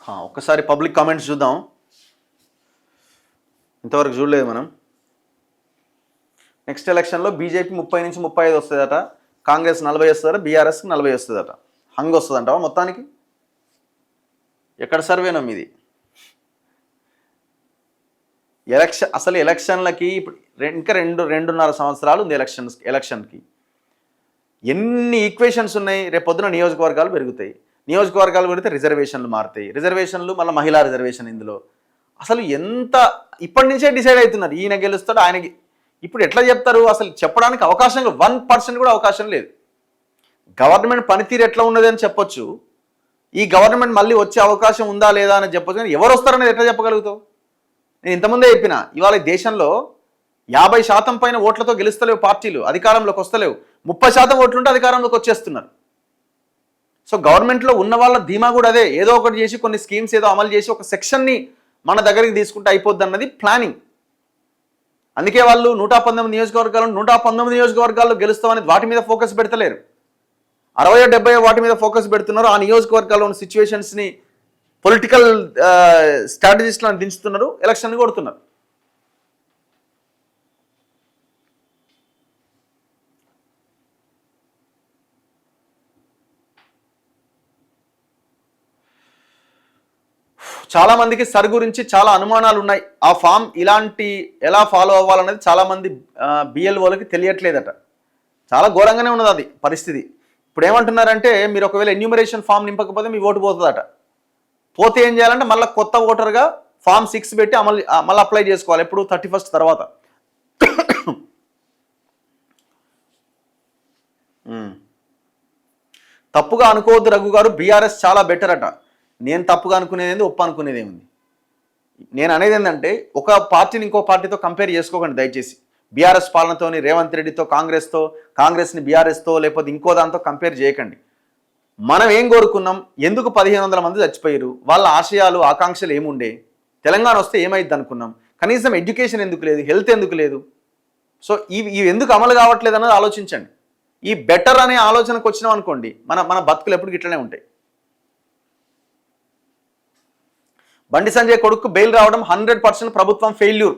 ఒక్కసారి public comments చూద్దాం. ఇంతవరకు చూడలేదు మనం. నెక్స్ట్ ఎలక్షన్లో బీజేపీ 30 నుంచి 35 వస్తుందట, కాంగ్రెస్ 40 వస్తుందట, బీఆర్ఎస్కి 40 వస్తుందట. హంగ్ వస్తుందంటావా మొత్తానికి? ఎక్కడ సర్వేనో మీది? అసలు ఎలక్షన్లకి ఇప్పుడు ఇంకా 2.5 సంవత్సరాలు ఉంది ఎలక్షన్కి. ఎన్ని ఈక్వేషన్స్ ఉన్నాయి. రేపు పొద్దున నియోజకవర్గాలు పెరుగుతాయి, నియోజకవర్గాలు పెడితే రిజర్వేషన్లు మారుతాయి, రిజర్వేషన్లు మళ్ళీ మహిళా రిజర్వేషన్. ఇందులో అసలు ఎంత ఇప్పటి నుంచే డిసైడ్ అవుతున్నారు, ఈయన గెలుస్తాడు ఆయనకి. ఇప్పుడు ఎట్లా చెప్తారు? అసలు చెప్పడానికి అవకాశం 1% కూడా అవకాశం లేదు. గవర్నమెంట్ పనితీరు ఎట్లా ఉన్నది అని చెప్పొచ్చు, ఈ గవర్నమెంట్ మళ్ళీ వచ్చే అవకాశం ఉందా లేదా అని చెప్పొచ్చు, కానీ ఎవరు వస్తారనేది ఎట్లా చెప్పగలుగుతావు? నేను ఇంతకుముందే చెప్పిన, ఇవాళ దేశంలో 50% పైన ఓట్లతో గెలుస్తలేవు పార్టీలు, అధికారంలోకి వస్తలేవు. 30% ఓట్లుంటే అధికారంలోకి వచ్చేస్తున్నారు. సో గవర్నమెంట్లో ఉన్న వాళ్ళ ధీమా కూడా అదే, ఏదో ఒకటి చేసి కొన్ని స్కీమ్స్ ఏదో అమలు చేసి ఒక సెక్షన్ని మన దగ్గరికి తీసుకుంటే అయిపోద్ది అన్నది ప్లానింగ్. అందుకే వాళ్ళు 119 నియోజకవర్గాలను 119 నియోజకవర్గాల్లో గెలుస్తామనేది వాటి మీద ఫోకస్ పెడతలేరు, 60-70 వాటి మీద ఫోకస్ పెడుతున్నారు. ఆ నియోజకవర్గాల్లో ఉన్న సిచ్యువేషన్స్ని పొలిటికల్ స్ట్రాటజిస్ట్లను దించుతున్నారు, ఎలక్షన్ కొడుతున్నారు. చాలా మందికి సర్ గురించి చాలా అనుమానాలు ఉన్నాయి. ఆ ఫామ్ ఎలా ఫాలో అవ్వాలనేది చాలా మంది బిఎల్ఓలకి తెలియట్లేదట. చాలా ఘోరంగానే ఉన్నది అది పరిస్థితి. ఇప్పుడు ఏమంటున్నారంటే, మీరు ఒకవేళ ఎన్యూమరేషన్ ఫామ్ నింపకపోతే మీ ఓటు పోతుందట. పోతే ఏం చేయాలంటే మళ్ళీ కొత్త ఓటర్గా ఫామ్ 6 పెట్టి మళ్ళీ అప్లై చేసుకోవాలి. ఎప్పుడు 31 తర్వాత. తప్పుగా అనుకోవద్దు రఘు గారు, బీఆర్ఎస్ చాలా బెటర్ అట. నేను తప్పుగా అనుకునేది ఏంది, ఒప్పు అనుకునేది ఏముంది? నేను అనేది ఏంటంటే, ఒక పార్టీని ఇంకో పార్టీతో కంపేర్ చేసుకోకండి దయచేసి. బీఆర్ఎస్ పాలనతోని, రేవంత్ రెడ్డితో, కాంగ్రెస్ని బీఆర్ఎస్తో, లేకపోతే ఇంకో దాంతో కంపేర్ చేయకండి. మనం ఏం కోరుకున్నాం, ఎందుకు 1500 మంది చచ్చిపోయారు, వాళ్ళ ఆశయాలు ఆకాంక్షలు ఏముండే, తెలంగాణ వస్తే ఏమైద్ది అనుకున్నాం, కనీసం ఎడ్యుకేషన్ ఎందుకు లేదు, హెల్త్ ఎందుకు లేదు, సో ఇవి ఎందుకు అమలు కావట్లేదు అన్నది ఆలోచించండి. ఈ బెటర్ అనే ఆలోచనకు వచ్చినాం అనుకోండి, మన బతుకులు ఎప్పుడు ఇట్లనే ఉంటాయి. బండి సంజయ్ కొడుకు బెయిల్ రావడం 100% ప్రభుత్వం ఫెయిల్యూర్.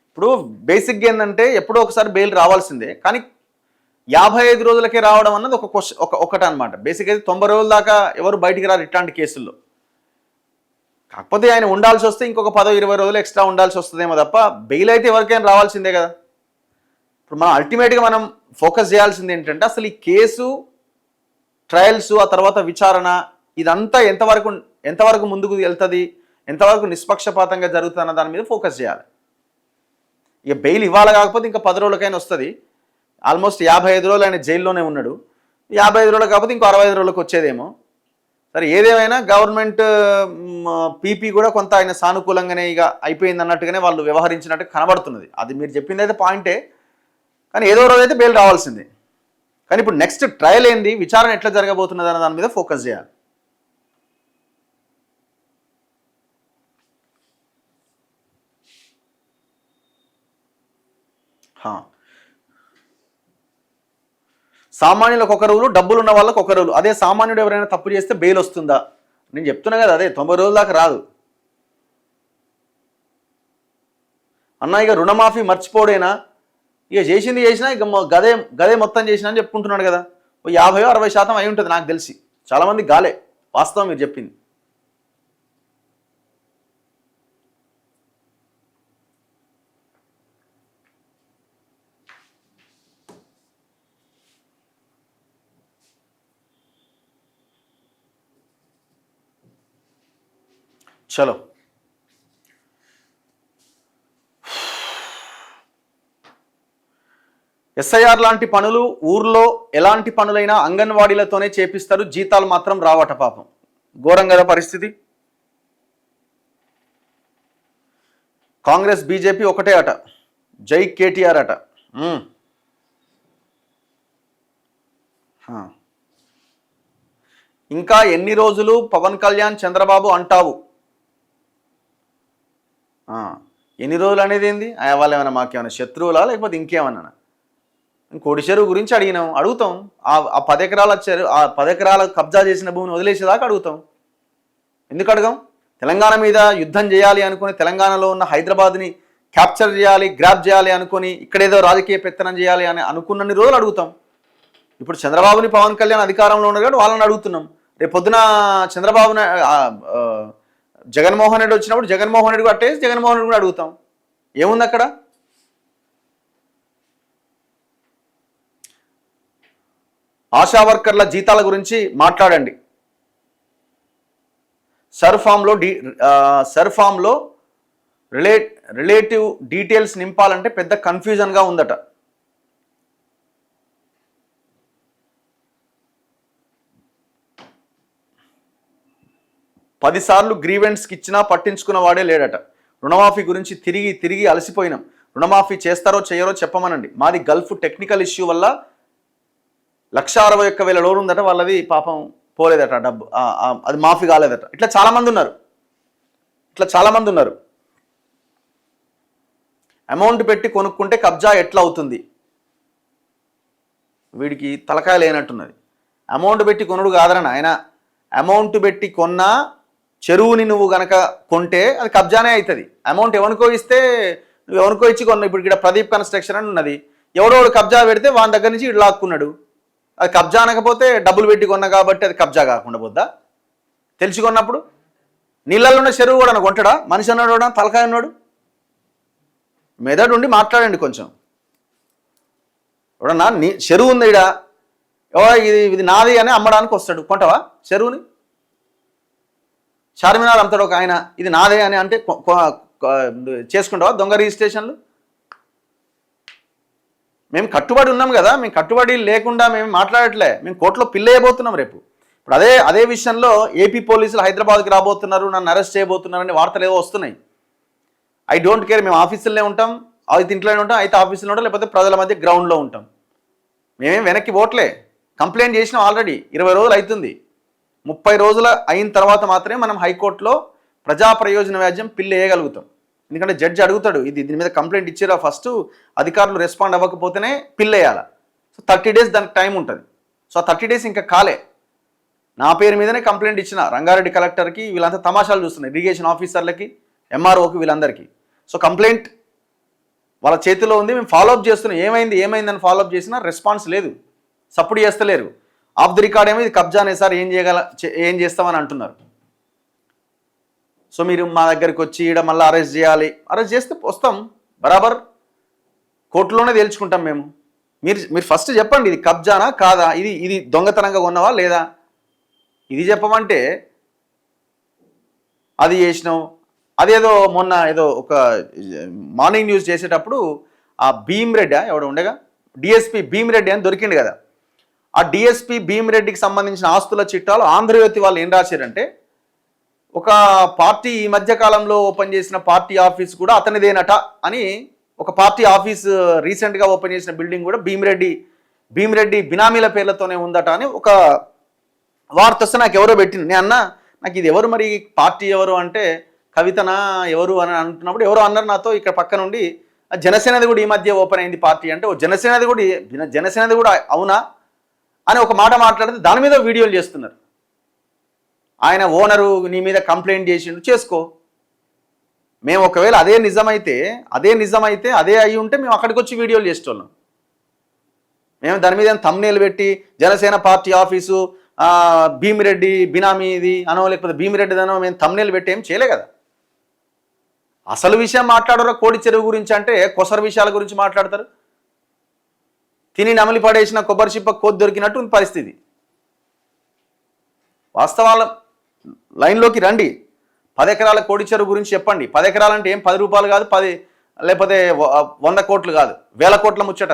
ఇప్పుడు బేసిక్గా ఏంటంటే, ఎప్పుడో ఒకసారి బెయిల్ రావాల్సిందే, కానీ 55 రోజులకే రావడం అన్నది ఒకటి అనమాట. బేసిక్ అయితే 90 రోజుల దాకా ఎవరు బయటికి రారు ఇట్లాంటి కేసుల్లో. కాకపోతే ఆయన ఉండాల్సి వస్తే ఇంకొక 10-20 రోజులు ఎక్స్ట్రా ఉండాల్సి వస్తుందేమో తప్ప, బెయిల్ అయితే ఎవరికైనా రావాల్సిందే కదా. ఇప్పుడు మనం అల్టిమేట్గా మనం ఫోకస్ చేయాల్సింది ఏంటంటే, అసలు ఈ కేసు, ట్రయల్స్, ఆ తర్వాత విచారణ, ఇదంతా ఎంతవరకు ముందుకు వెళ్తుంది, ఎంతవరకు నిష్పక్షపాతంగా జరుగుతున్న దాని మీద ఫోకస్ చేయాలి. ఇక బెయిల్ ఇవ్వాలి కాకపోతే ఇంకా 10 రోజులకైనా వస్తుంది. ఆల్మోస్ట్ 55 రోజులు ఆయన జైల్లోనే ఉన్నాడు. 55 రోజులు కాకపోతే ఇంకో 65 రోజులకు వచ్చేదేమో. సరే, ఏదేమైనా గవర్నమెంట్ పీపీ కూడా కొంత ఆయన సానుకూలంగానే ఇక అయిపోయింది అన్నట్టుగానే వాళ్ళు వ్యవహరించినట్టు కనబడుతున్నది. అది మీరు చెప్పింది అయితే పాయింటే, కానీ ఏదో రోజు అయితే బెయిల్ రావాల్సిందే. కానీ ఇప్పుడు నెక్స్ట్ ట్రయల్ ఏంది, విచారణ ఎట్లా జరగబోతున్నది అన్న దాని మీద ఫోకస్ చేయాలి. సామాన్యులకు ఒక రూలు, డబ్బులు ఉన్న వాళ్ళకు ఒక రూలు. అదే సామాన్యుడు ఎవరైనా తప్పు చేస్తే బెయిల్ వస్తుందా? నేను చెప్తున్నా కదా, అదే 90 రోజుల దాకా రాదు అన్న. ఇక రుణమాఫీ మర్చిపోడేనా, ఇక చేసినా ఇక గదే మొత్తం చేసినా అని చెప్పుకుంటున్నాడు కదా. 50-60% అయి ఉంటుంది నాకు తెలిసి. చాలామంది గాలే, వాస్తవం మీరు చెప్పింది. చలో, ఎస్ఐఆర్ లాంటి పనులు ఊర్లో ఎలాంటి పనులైనా అంగన్వాడీలతోనే చేపిస్తారు, జీతాలు మాత్రం రావట. పాపం ఘోరం కదా పరిస్థితి. కాంగ్రెస్ బీజేపీ ఒకటే అట, జై కేటీఆర్ అట. ఇంకా ఎన్ని రోజులు పవన్ కళ్యాణ్ చంద్రబాబు అంటావు? ఎన్ని రోజులు అనేది ఏంది? వాళ్ళు ఏమైనా మాకేమైనా శత్రువులా, లేకపోతే ఇంకేమన్నా? కోడి చెరువు గురించి అడుగుతాం. ఆ 10 ఎకరాలు వచ్చారు, ఆ 10 ఎకరాల కబ్జా చేసిన భూమిని వదిలేసేదాకా అడుగుతాం. ఎందుకు అడగం? తెలంగాణ మీద యుద్ధం చేయాలి అనుకుని తెలంగాణలో ఉన్న హైదరాబాద్ని క్యాప్చర్ చేయాలి, గ్రాప్ చేయాలి అనుకుని ఇక్కడేదో రాజకీయ పెత్తనం చేయాలి అని అనుకున్నన్ని రోజులు అడుగుతాం. ఇప్పుడు చంద్రబాబుని పవన్ కళ్యాణ్ అధికారంలో ఉన్నారు కాబట్టి వాళ్ళని అడుగుతున్నాం. రేపు పొద్దున చంద్రబాబుని జగన్మోహన్ రెడ్డి వచ్చినప్పుడు జగన్మోహన్ రెడ్డి అట్టేసి జగన్మోహన్ రెడ్డి కూడా అడుగుతాం. ఏముంది అక్కడ? ఆశా వర్కర్ల జీతాల గురించి మాట్లాడండి. సర్ఫామ్లో రిలేటివ్ డీటెయిల్స్ నింపాలంటే పెద్ద కన్ఫ్యూజన్గా ఉందట. పదిసార్లు గ్రీవెంట్స్కి ఇచ్చినా పట్టించుకున్న వాడే లేడట. రుణమాఫీ గురించి తిరిగి అలసిపోయినాం. రుణమాఫీ చేస్తారో చేయరో చెప్పమనండి. మాది గల్ఫ్ టెక్నికల్ ఇష్యూ వల్ల 1,61,000 లోన్ ఉందట. వాళ్ళది పాపం పోలేదట, డబ్బు అది మాఫీ కాలేదట. ఇట్లా చాలామంది ఉన్నారు. అమౌంట్ పెట్టి కొనుక్కుంటే కబ్జా ఎట్లా అవుతుంది? వీడికి తలకాయ లేనట్టున్నది. అమౌంట్ పెట్టి కొనుడు కాదరని ఆయన, అమౌంట్ పెట్టి కొన్నా చెరువుని నువ్వు గనక కొంటే అది కబ్జానే అవుతుంది. అమౌంట్ ఎవరికో ఇస్తే నువ్వు ఎవరికో ఇచ్చి కొన్నావు. ఇప్పుడు ఇక్కడ ప్రదీప్ కన్స్ట్రక్షన్ అని ఉన్నది, ఎవడోడు కబ్జా పెడితే వాని దగ్గర నుంచి ఇటు లాక్కున్నాడు. అది కబ్జా అనకపోతే డబ్బులు పెట్టి కొన్నా కాబట్టి అది కబ్జా కాకుండా పోద్దా? తెలిసి కొన్నప్పుడు నీళ్ళల్లో ఉన్న చెరువు కూడా కొంటాడా? మనిషి అన్నాడు, తలకాయ ఉన్నాడు. మెదడు ఉండి మాట్లాడండి కొంచెం. ఎవడన్నా చెరువు ఉంది ఇడా, ఇది నాది అని అమ్మడానికి వస్తాడు, కొంటావా చెరువుని? చార్మినార్ అమ్ముతాడు ఒక ఆయన, ఇది నాదే అని అంటే చేసుకుంటావా దొంగ రిజిస్ట్రేషన్లు? మేము కట్టుబడి ఉన్నాం కదా, మేము కట్టుబడి లేకుండా మేము మాట్లాడట్లే. మేము కోర్టులో పిల్లేయబోతున్నాం రేపు. ఇప్పుడు అదే విషయంలో ఏపీ పోలీసులు హైదరాబాద్కి రాబోతున్నారు, నన్ను అరెస్ట్ చేయబోతున్నారని వార్తలు ఏవో వస్తున్నాయి. I don't care. మేము ఆఫీసులోనే ఉంటాం, అయితే ఇంట్లోనే ఉంటాం, అయితే ఆఫీసులో ఉంటాం, లేకపోతే ప్రజల మధ్య గ్రౌండ్లో ఉంటాం. మేమేం వెనక్కి పోట్లే. కంప్లైంట్ చేసినాం ఆల్రెడీ, 20 రోజులు అవుతుంది. 30 రోజుల అయిన తర్వాత మాత్రమే మనం హైకోర్టులో ప్రజా ప్రయోజన వ్యాజ్యం పిల్లు వేయగలుగుతాం. ఎందుకంటే జడ్జి అడుగుతాడు, దీని మీద కంప్లైంట్ ఇచ్చారా ఫస్ట్, అధికారులు రెస్పాండ్ అవ్వకపోతేనే పిల్లు వేయాలి. సో 30 డేస్ దానికి టైం ఉంటుంది. సో ఆ 30 డేస్ ఇంకా కాలే. నా పేరు మీదనే కంప్లైంట్ ఇచ్చిన రంగారెడ్డి కలెక్టర్కి, వీళ్ళంతా తమాషాలు చూస్తున్నారు, ఇరిగేషన్ ఆఫీసర్లకి, ఎంఆర్ఓకి, వీళ్ళందరికీ. సో కంప్లైంట్ వాళ్ళ చేతిలో ఉంది, మేము ఫాలోఅప్ చేస్తున్నాం. ఏమైందని ఫాలోఅప్ చేసినా రెస్పాన్స్ లేదు, సపోర్ట్ చేస్తలేరు. ఆఫ్ ది రికార్డ్ ఏమో ఇది కబ్జానే సార్, ఏం చేస్తామని అంటున్నారు. సో మీరు మా దగ్గరికి వచ్చి ఇక్కడ మళ్ళీ అరెస్ట్ చేయాలి, అరెస్ట్ చేస్తే వస్తాం, బరాబర్ కోర్టులోనే తేల్చుకుంటాం మేము. మీరు ఫస్ట్ చెప్పండి, ఇది కబ్జానా కాదా, ఇది దొంగతనంగా కొన్నావా లేదా, ఇది చెప్పమంటే అది చేసినాం. అదేదో మొన్న ఏదో ఒక మార్నింగ్ న్యూస్ చేసేటప్పుడు ఆ భీమిరెడ్డి ఎవడో ఉండగా డిఎస్పీ భీమిరెడ్డి అని దొరికిండు కదా. ఆ డిఎస్పీ భీమిరెడ్డికి సంబంధించిన ఆస్తుల చిట్టాలు ఆంధ్రజ్యోతి వాళ్ళు ఏం రాశారంటే, ఒక పార్టీ ఈ మధ్య కాలంలో ఓపెన్ చేసిన పార్టీ ఆఫీస్ కూడా అతనిదేనట అని, ఒక పార్టీ ఆఫీస్ రీసెంట్గా ఓపెన్ చేసిన బిల్డింగ్ కూడా భీమిరెడ్డి బినామీల పేర్లతోనే ఉందట అని ఒక వార్త వస్తే నాకు ఎవరో పెట్టింది. నేను అన్నా, నాకు ఇది ఎవరు మరి పార్టీ ఎవరు అంటే, కవితనా ఎవరు అని అంటున్నప్పుడు ఎవరో అన్నారు నాతో ఇక్కడ పక్క నుండి, జనసేనది కూడా ఈ మధ్య ఓపెన్ అయింది పార్టీ అంటే, జనసేనది కూడా అవునా అని ఒక మాట మాట్లాడితే దాని మీద వీడియోలు చేస్తున్నారు. ఆయన ఓనరు నీ మీద కంప్లైంట్ చేసిండు, చేసుకో. మేము ఒకవేళ అదే నిజమైతే అదే అయి ఉంటే మేము అక్కడికి వచ్చి వీడియోలు చేసేటోళ్ళం. మేము దాని మీద థంబ్నెయిల్ పెట్టి జనసేన పార్టీ ఆఫీసు భీమిరెడ్డి బినామీది అనో లేకపోతే భీమిరెడ్డిదనో మేము థంబ్నెయిల్ పెట్టి ఏం చేయలే కదా. అసలు విషయం మాట్లాడరు. కోడి చెరువు గురించి అంటే కొసర విషయాల గురించి మాట్లాడతారు. తిని నమలి పడేసిన కొబ్బరి చిప్ప కోతి దొరికినట్టు పరిస్థితి. వాస్తవాల లైన్లోకి రండి. 10 ఎకరాల కోడి చెరువు గురించి చెప్పండి. 10 ఎకరాలంటే ఏం 10 రూపాయలు కాదు, 10 లేకపోతే 100 కోట్లు కాదు, వేల కోట్ల ముచ్చట.